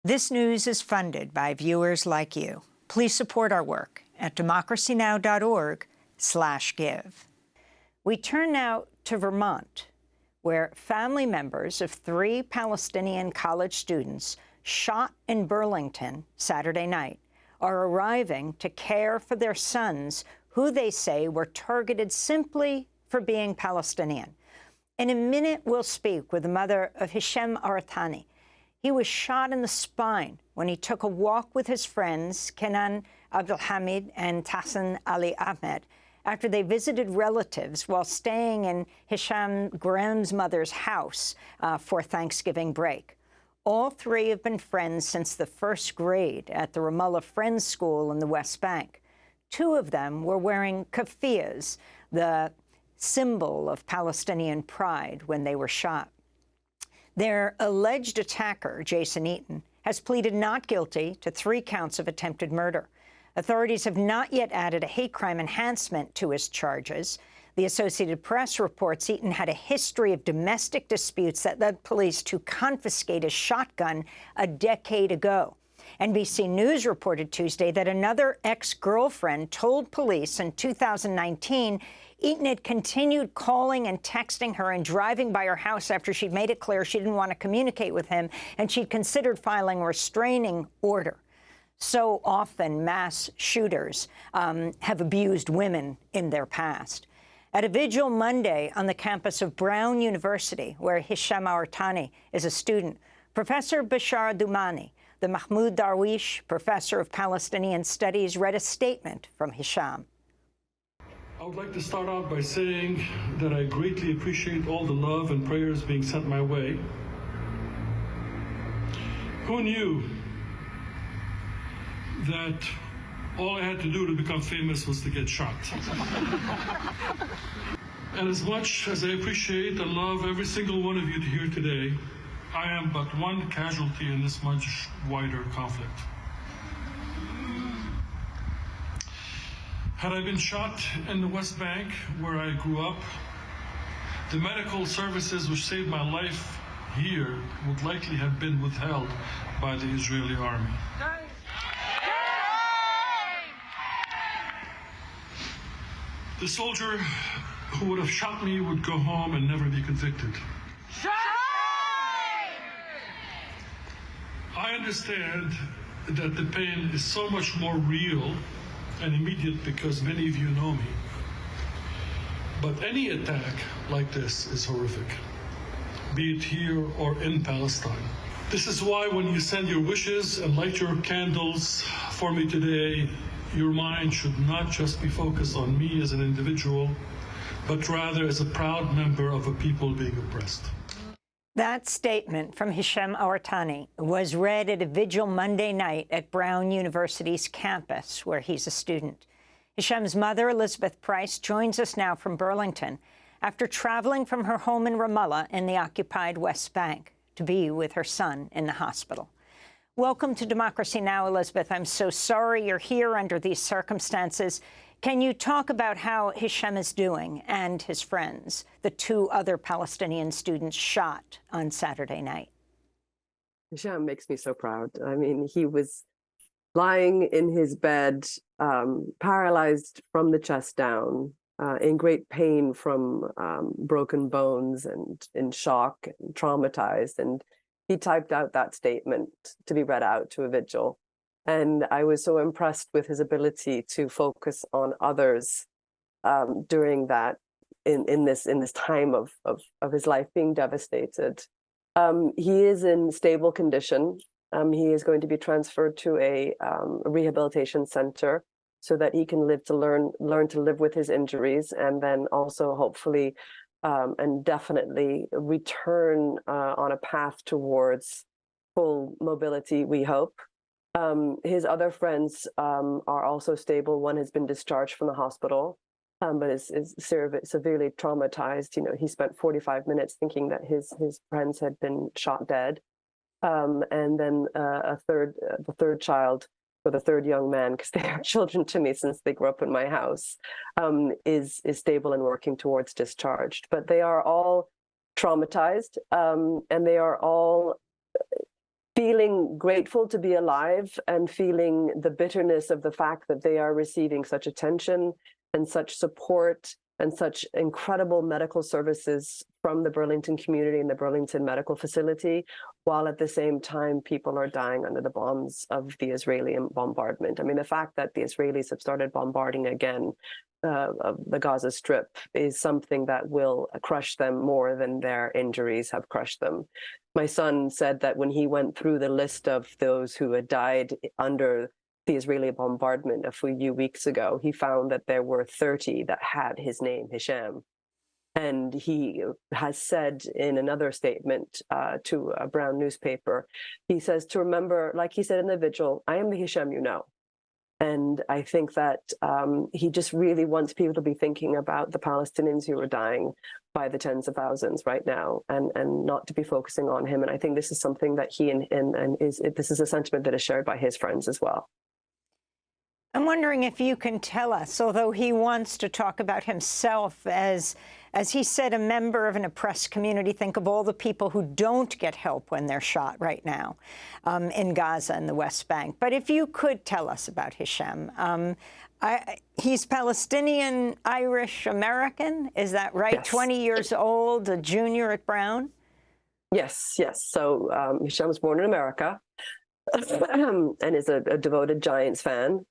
This news is funded by viewers like you. Please support our work at democracynow.org/give. We turn now to Vermont, where family members of 3 Palestinian college students shot in Burlington Saturday night are arriving to care for their sons, who they say were targeted simply for being Palestinian. In a minute, we'll speak with the mother of Hisham Awartani. He was shot in the spine when he took a walk with his friends, Kinnan, Abdalhamid, and Tahseen Ahmad, after they visited relatives while staying in Hisham grandmother's house for Thanksgiving break. All 3 have been friends since the 1st grade at the Ramallah Friends School in the West Bank. 2 of them were wearing keffiyehs, the symbol of Palestinian pride, when they were shot. Their alleged attacker, Jason Eaton, has pleaded not guilty to 3 counts of attempted murder. Authorities have not yet added a hate crime enhancement to his charges. The Associated Press reports Eaton had a history of domestic disputes that led police to confiscate his shotgun a decade ago. NBC News reported Tuesday that another ex-girlfriend told police in 2019 Eaton had continued calling and texting her and driving by her house after she'd made it clear she didn't want to communicate with him, and she'd considered filing a restraining order. So often, mass shooters have abused women in their past. At a vigil Monday on the campus of Brown University, where Hisham Awartani is a student, Professor Bashar Dumani, the Mahmoud Darwish Professor of Palestinian Studies, read a statement from Hisham. I would like to start out by saying that I greatly appreciate all the love and prayers being sent my way. Who knew that all I had to do to become famous was to get shot? And as much as I appreciate and love every single one of you here today, I am but one casualty in this much wider conflict. Had I been shot in the West Bank, where I grew up, the medical services which saved my life here would likely have been withheld by the Israeli army. The soldier who would have shot me would go home and never be convicted. I understand that the pain is so much more real and immediate because many of you know me. But any attack like this is horrific, be it here or in Palestine. This is why when you send your wishes and light your candles for me today, your mind should not just be focused on me as an individual, but rather as a proud member of a people being oppressed. That statement from Hisham Awartani was read at a vigil Monday night at Brown University's campus, where he's a student. Hisham's mother, Elizabeth Price, joins us now from Burlington after traveling from her home in Ramallah in the occupied West Bank to be with her son in the hospital. Welcome to Democracy Now!, Elizabeth. I'm so sorry you're here under these circumstances. Can you talk about how Hisham is doing and his friends, the 2 other Palestinian students shot on Saturday night? Hisham makes me so proud. I mean, he was lying in his bed, paralyzed from the chest down, in great pain from broken bones and in shock and traumatized. And he typed out that statement to be read out to a vigil. And I was so impressed with his ability to focus on others during that, in this time of his life being devastated. He is in stable condition. He is going to be transferred to a rehabilitation center so that he can learn to live with his injuries, and then also hopefully and definitely return on a path towards full mobility, we hope. His other friends are also stable. One has been discharged from the hospital, but is severely traumatized. You know, he spent 45 minutes thinking that his friends had been shot dead. And then the third child, or the third young man, because they are children to me since they grew up in my house, is stable and working towards discharged. But they are all traumatized, and they are all feeling grateful to be alive and feeling the bitterness of the fact that they are receiving such attention and such support and such incredible medical services from the Burlington community and the Burlington Medical Facility, while at the same time people are dying under the bombs of the Israeli bombardment. I mean, the fact that the Israelis have started bombarding again of the Gaza Strip is something that will crush them more than their injuries have crushed them. My son said that when he went through the list of those who had died under the Israeli bombardment a few weeks ago, he found that there were 30 that had his name, Hisham. And he has said in another statement to a Brown newspaper, he says to remember, like he said in the vigil, I am the Hisham you know. And I think that he just really wants people to be thinking about the Palestinians who are dying by the tens of thousands right now, and not to be focusing on him. And I think this is something that he this is a sentiment that is shared by his friends as well. I'm wondering if you can tell us, although he wants to talk about himself as he said, a member of an oppressed community, think of all the people who don't get help when they're shot right now in Gaza and the West Bank. But if you could tell us about Hisham. He's Palestinian, Irish, American, is that right? Yes. 20 years old, a junior at Brown? Yes, yes. So Hisham was born in America. And is a devoted Giants fan.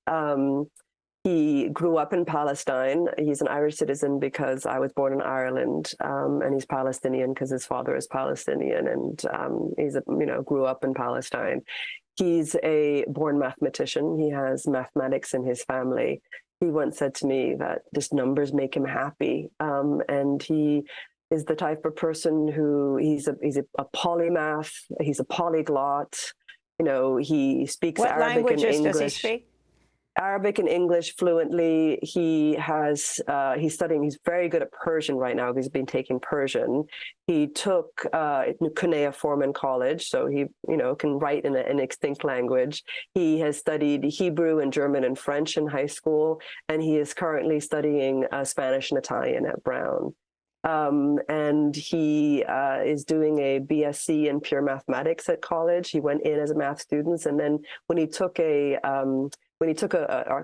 He grew up in Palestine. He's an Irish citizen because I was born in Ireland, and he's Palestinian because his father is Palestinian, and he's grew up in Palestine. He's a born mathematician. He has mathematics in his family. He once said to me that just numbers make him happy, and he is the type of person who he's a polymath. He's a polyglot. He speaks What Arabic and languages English. does he speak? Arabic and English fluently. He's studying, he's very good at Persian right now because he's been taking Persian. He took cuneiform in college, so he, can write in an extinct language. He has studied Hebrew and German and French in high school, and he is currently studying Spanish and Italian at Brown. And he is doing a BSc in pure mathematics at college. He went in as a math student, and then when he took a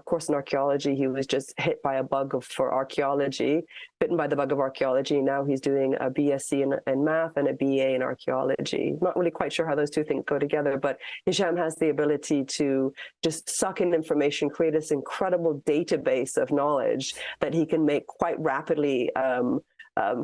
course in archaeology, he was just hit by a bug for archaeology, bitten by the bug of archaeology. Now he's doing a BSc in math and a BA in archaeology. Not really quite sure how those two things go together, but Hisham has the ability to just suck in information, create this incredible database of knowledge that he can make quite rapidly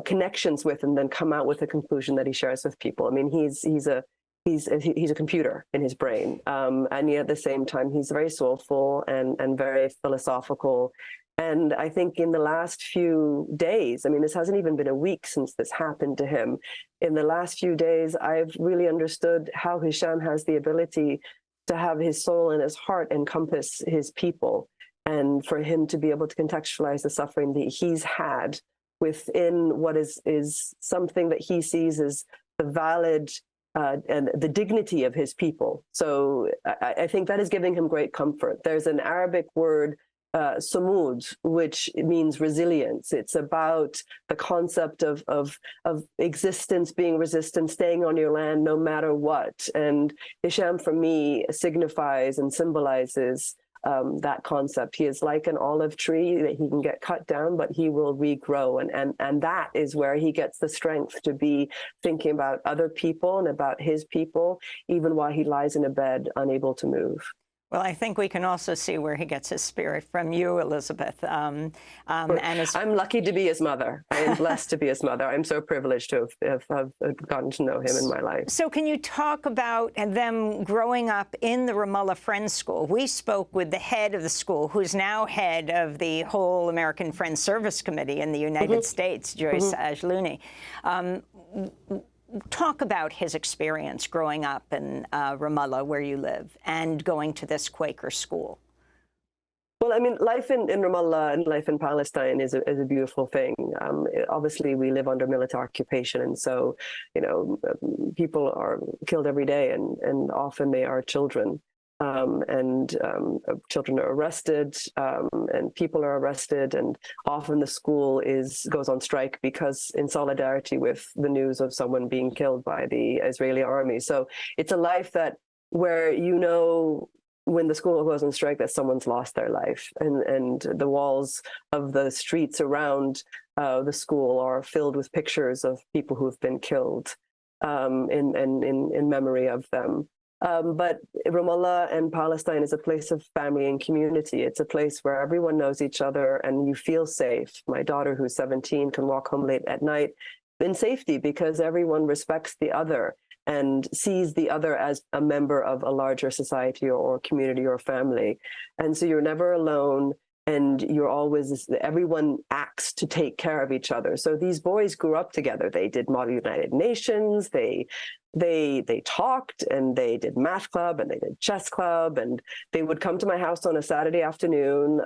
connections with, and then come out with a conclusion that he shares with people. I mean, he's a computer in his brain, and yet at the same time he's very soulful and very philosophical. And I think in the last few days, I mean, this hasn't even been a week since this happened to him. In the last few days, I've really understood how Hisham has the ability to have his soul and his heart encompass his people, and for him to be able to contextualize the suffering that he's had within what is something that he sees as the valid and the dignity of his people. So I think that is giving him great comfort. There's an Arabic word, sumud, which means resilience. It's about the concept of existence, being resistant, staying on your land no matter what. And Hisham, for me, signifies and symbolizes that concept. He is like an olive tree that he can get cut down, but he will regrow. And that is where he gets the strength to be thinking about other people and about his people, even while he lies in a bed, unable to move. Well, I think we can also see where he gets his spirit from you, Elizabeth. And I'm lucky to be his mother. I am blessed to be his mother. I'm so privileged to have gotten to know him in my life. So can you talk about them growing up in the Ramallah Friends School? We spoke with the head of the school, who's now head of the whole American Friends Service Committee in the United States, Joyce Ajluni. Talk about his experience growing up in Ramallah, where you live, and going to this Quaker school. Well, I mean, life in Ramallah and life in Palestine is a beautiful thing. Obviously, we live under military occupation, and so, people are killed every day, and often they are children. Children are arrested, and people are arrested, and often the school goes on strike because in solidarity with the news of someone being killed by the Israeli army. So it's a life that where when the school goes on strike that someone's lost their life, and the walls of the streets around the school are filled with pictures of people who have been killed in memory of them. But Ramallah and Palestine is a place of family and community. It's a place where everyone knows each other and you feel safe. My daughter, who's 17, can walk home late at night in safety because everyone respects the other and sees the other as a member of a larger society or community or family. And so you're never alone, and everyone acts to take care of each other. So these boys grew up together. They did Model United Nations, they talked, and they did math club, and they did chess club, and they would come to my house on a Saturday afternoon,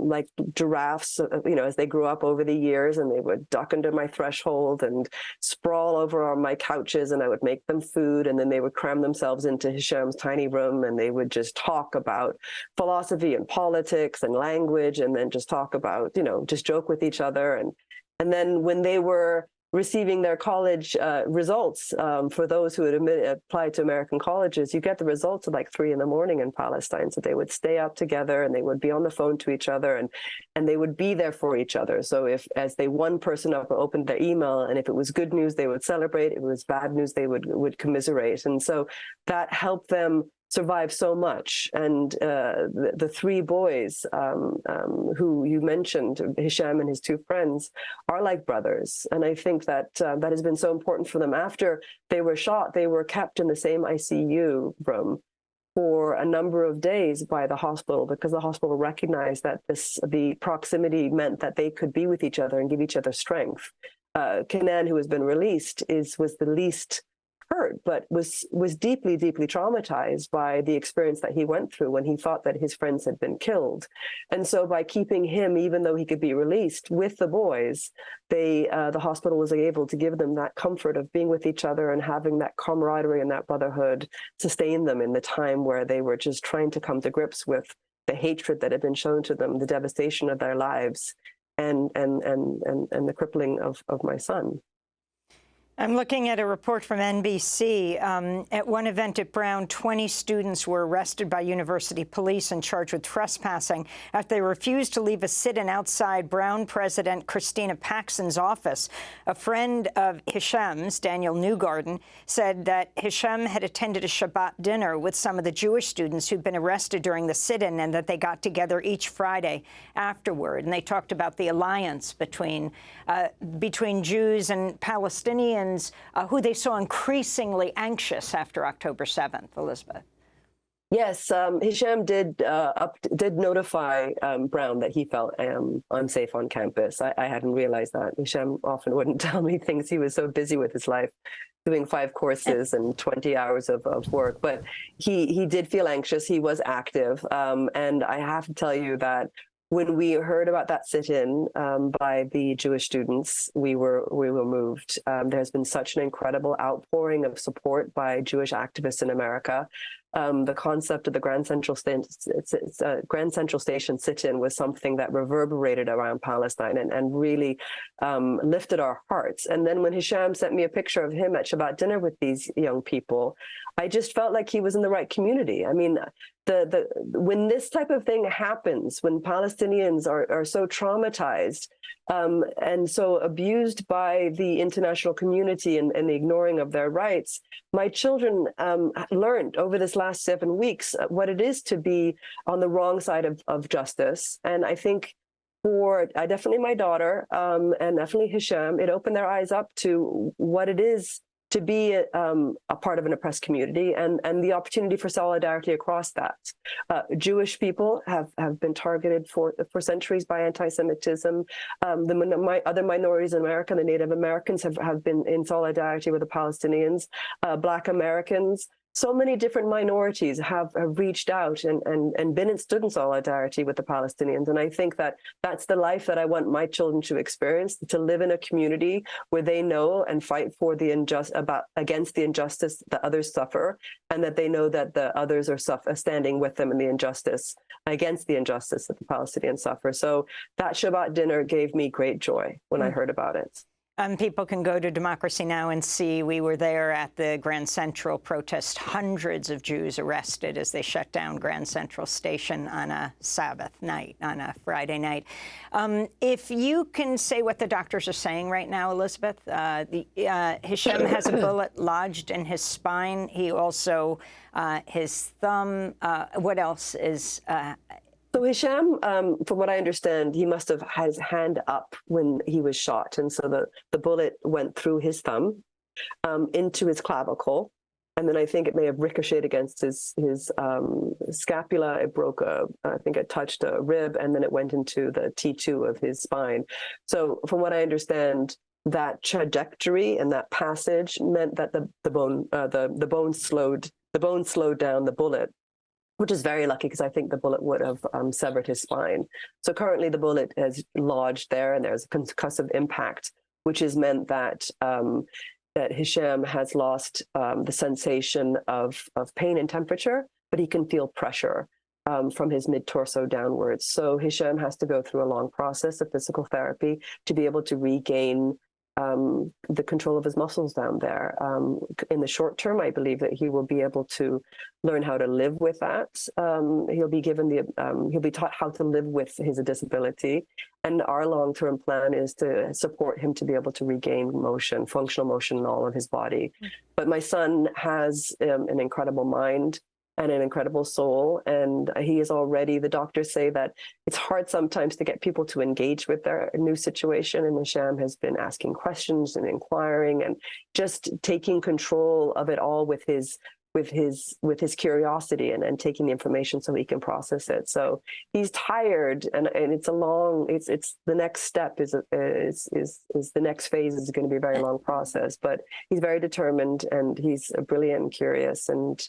like giraffes, as they grew up over the years, and they would duck under my threshold and sprawl over on my couches, and I would make them food, and then they would cram themselves into Hisham's tiny room, and they would just talk about philosophy and politics and language, and then just talk about, just joke with each other. And then when they were receiving their college results, for those who had applied to American colleges, you get the results at like 3 a.m. in Palestine. So they would stay up together, and they would be on the phone to each other, and they would be there for each other. So as one person up opened their email, and if it was good news, they would celebrate. If it was bad news, they would commiserate. And so that helped them survive so much. And the 3 boys who you mentioned, Hisham and his 2 friends, are like brothers. And I think that that has been so important for them. After they were shot, they were kept in the same ICU room for a number of days by the hospital, because the hospital recognized that the proximity meant that they could be with each other and give each other strength. Kinnan, who has been released, was the least hurt, but was deeply, deeply traumatized by the experience that he went through when he thought that his friends had been killed. And so by keeping him, even though he could be released, with the boys, the hospital was able to give them that comfort of being with each other and having that camaraderie and that brotherhood sustain them in the time where they were just trying to come to grips with the hatred that had been shown to them, the devastation of their lives, and the crippling of my son. I'm looking at a report from NBC. At one event at Brown, 20 students were arrested by university police and charged with trespassing after they refused to leave a sit-in outside Brown President Christina Paxson's office. A friend of Hisham's, Daniel Newgarden, said that Hisham had attended a Shabbat dinner with some of the Jewish students who'd been arrested during the sit-in, and that they got together each Friday afterward. And they talked about the alliance between Jews and Palestinians, who they saw increasingly anxious after October 7th. Elizabeth. Yes, Hisham did notify Brown that he felt unsafe on campus. I hadn't realized that. Hisham often wouldn't tell me things. He was so busy with his life, doing 5 courses and 20 hours of work. But he did feel anxious. He was active. And I have to tell you that when we heard about that sit-in by the Jewish students, we were moved. There's been such an incredible outpouring of support by Jewish activists in America. The concept of the Grand Central Station sit-in was something that reverberated around Palestine and really lifted our hearts. And then when Hisham sent me a picture of him at Shabbat dinner with these young people, I just felt like he was in the right community. I mean, when this type of thing happens, when Palestinians are so traumatized and so abused by the international community and the ignoring of their rights, my children learned over this last 7 weeks what it is to be on the wrong side of justice. And I think definitely my daughter and definitely Hisham, it opened their eyes up to what it is to be a part of an oppressed community, and the opportunity for solidarity across that. Jewish people have been targeted for centuries by anti-Semitism. Other minorities in America, the Native Americans, have been in solidarity with the Palestinians. Black Americans. So many different minorities have reached out and been and stood in solidarity with the Palestinians. And I think that that's the life that I want my children to experience, to live in a community where they know and fight for against the injustice that others suffer, and that they know that the others are standing with them in the injustice, against the injustice that the Palestinians suffer. So that Shabbat dinner gave me great joy when I heard about it. People can go to Democracy Now! And see. We were there at the Grand Central protest. Hundreds of Jews arrested as they shut down Grand Central Station on a Sabbath night, on a Friday night. If you can say what the doctors are saying right now, Elizabeth, Hisham has a bullet lodged in his spine. He also, his thumb, what else is... So Hisham, from what I understand, he must have had his hand up when he was shot. And so the bullet went through his thumb into his clavicle. And then I think it may have ricocheted against his scapula. It broke I think it touched a rib, and then it went into the T2 of his spine. So from what I understand, that trajectory and that passage meant that the bone slowed down the bullet, which is very lucky because I think the bullet would have severed his spine. So currently the bullet has lodged there and there's a concussive impact, which has meant that that Hisham has lost the sensation of pain and temperature, but he can feel pressure from his mid-torso downwards. So Hisham has to go through a long process of physical therapy to be able to regain the control of his muscles down there. In the short term, I believe that he will be able to learn how to live with that. He'll be given he'll be taught how to live with his disability. And our long-term plan is to support him to be able to regain motion, functional motion in all of his body. But my son has an incredible mind and an incredible soul. And he is already, the doctors say that it's hard sometimes to get people to engage with their new situation. And Hisham has been asking questions and inquiring and just taking control of it all with his curiosity and taking the information so he can process it. So he's tired, and it's a long, it's the next step is the next phase is going to be a very long process, but he's very determined and he's brilliant and curious. And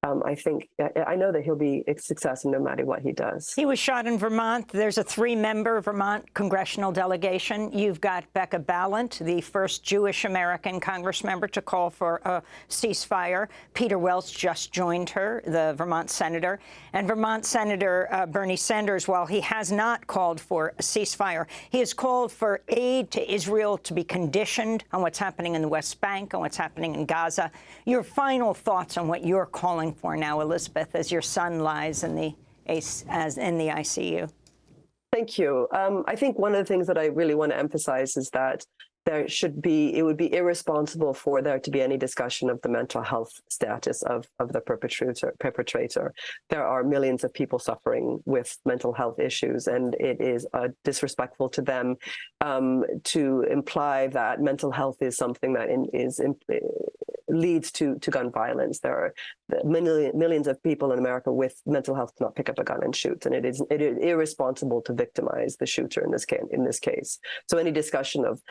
I know that he'll be a success no matter what he does. He was shot in Vermont. There's a 3-member Vermont congressional delegation. You've got Becca Balint, the first Jewish American Congress member to call for a ceasefire. Peter Welch just joined her, the Vermont senator. And Vermont Senator Bernie Sanders, while he has not called for a ceasefire, he has called for aid to Israel to be conditioned on what's happening in the West Bank, on what's happening in Gaza. Your final thoughts on what you're calling for now, Elizabeth, as your son lies in the ICU? Thank you. I think one of the things that I really want to emphasize is that it would be irresponsible for there to be any discussion of the mental health status of the perpetrator. There are millions of people suffering with mental health issues, and it is disrespectful to them to imply that mental health is something that leads to gun violence. There are millions of people in America with mental health cannot pick up a gun and shoot, and it is irresponsible to victimize the shooter in this case. So any discussion of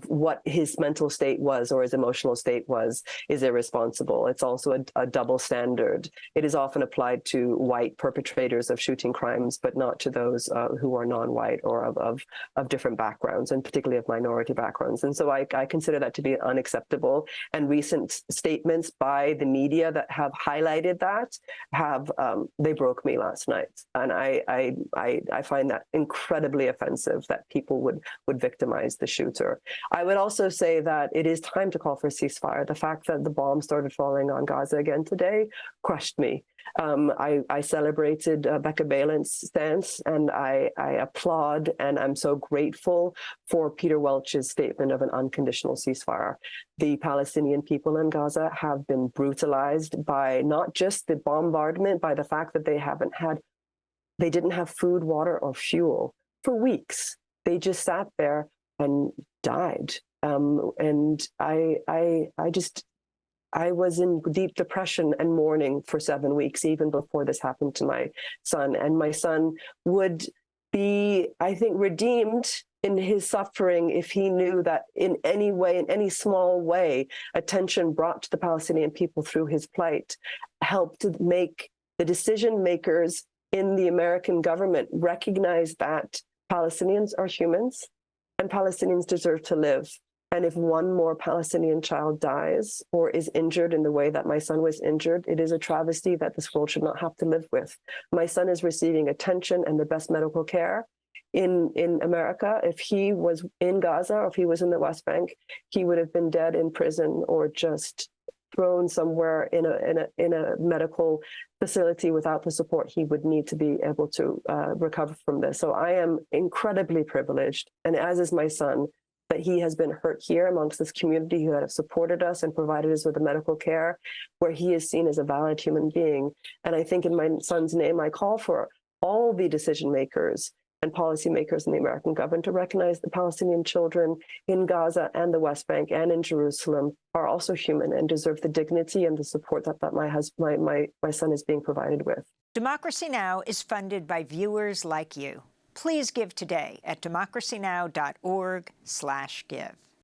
what his mental state was or his emotional state was is irresponsible. It's also a double standard. It is often applied to white perpetrators of shooting crimes, but not to those who are non-white or of different backgrounds, and particularly of minority backgrounds. And so I consider that to be unacceptable. And recent statements by the media that have highlighted that they broke me last night. And I find that incredibly offensive that people would victimize the shooter. I would also say that it is time to call for a ceasefire. The fact that the bombs started falling on Gaza again today crushed me. I celebrated Becca Balint's stance, and I applaud, and I'm so grateful for Peter Welch's statement of an unconditional ceasefire. The Palestinian people in Gaza have been brutalized by not just the bombardment, by the fact that they didn't have food, water, or fuel for weeks. They just sat there and died. And I was in deep depression and mourning for 7 weeks, even before this happened to my son. And my son would be, I think, redeemed in his suffering if he knew that in any way, in any small way, attention brought to the Palestinian people through his plight helped to make the decision makers in the American government recognize that Palestinians are humans and Palestinians deserve to live. And if one more Palestinian child dies or is injured in the way that my son was injured, it is a travesty that this world should not have to live with. My son is receiving attention and the best medical care in America. If he was in Gaza or if he was in the West Bank, he would have been dead in prison or just thrown somewhere in a medical facility without the support he would need to be able to recover from this. So I am incredibly privileged, and as is my son, that he has been hurt here amongst this community who have supported us and provided us with the medical care, where he is seen as a valid human being. And I think in my son's name, I call for all the decision makers and policymakers in the American government to recognize the Palestinian children in Gaza and the West Bank and in Jerusalem are also human and deserve the dignity and the support that my son is being provided with. Democracy Now! Is funded by viewers like you. Please give today at democracynow.org/give.